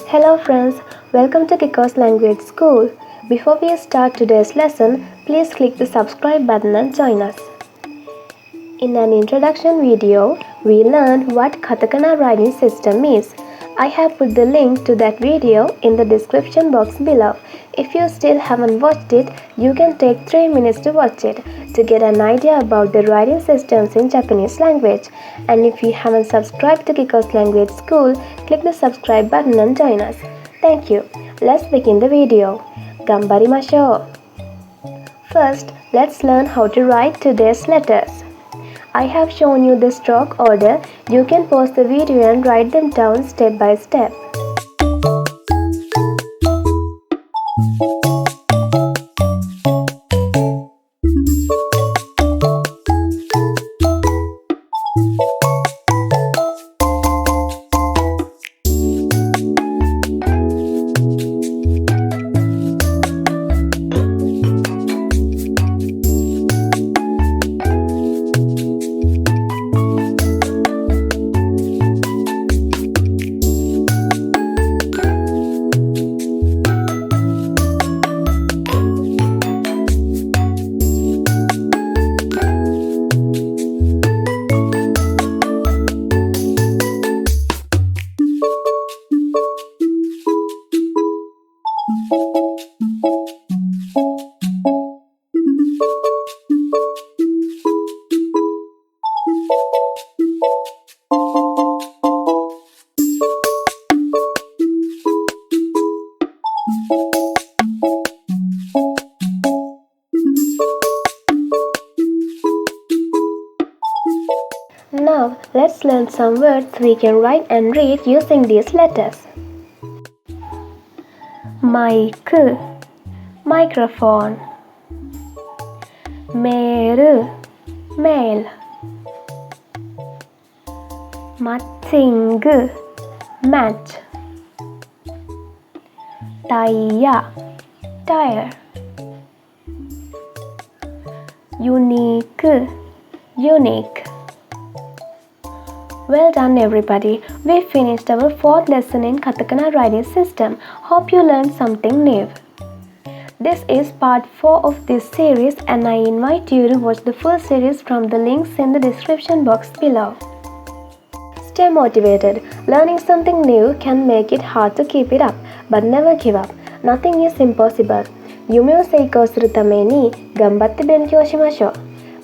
Hello friends, welcome to Kiko's Language School. Before we start today's lesson, please click the subscribe button and join us. In an introduction video, we learned what Katakana writing system is. I have put the link to that video in the description box below. If you still haven't watched it, you can take 3 minutes to watch it to get an idea about the writing systems in Japanese language. And if you haven't subscribed to Kiko's Language School, click the subscribe button and join us. Thank you. Let's begin the video. Ganbarimashou. First, let's learn how to write today's letters. I have shown you the stroke order. You can pause the video and write them down step by step. Now, let's learn some words we can write and read using these letters. Mic, microphone. Mail, mail. Matching, match. Tire, tire. Unique, unique. Well done everybody, we finished our 4th lesson in Katakana writing system. Hope you learned something new. This is part 4 of this series and I invite you to watch the full series from the links in the description box below. Stay motivated. Learning something new can make it hard to keep it up, but never give up. Nothing is impossible. 夢を成功するために頑張って勉強しましょう。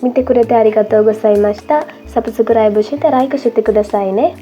見てくれてありがとうございました。サブスクライブしてライクしてくださいね。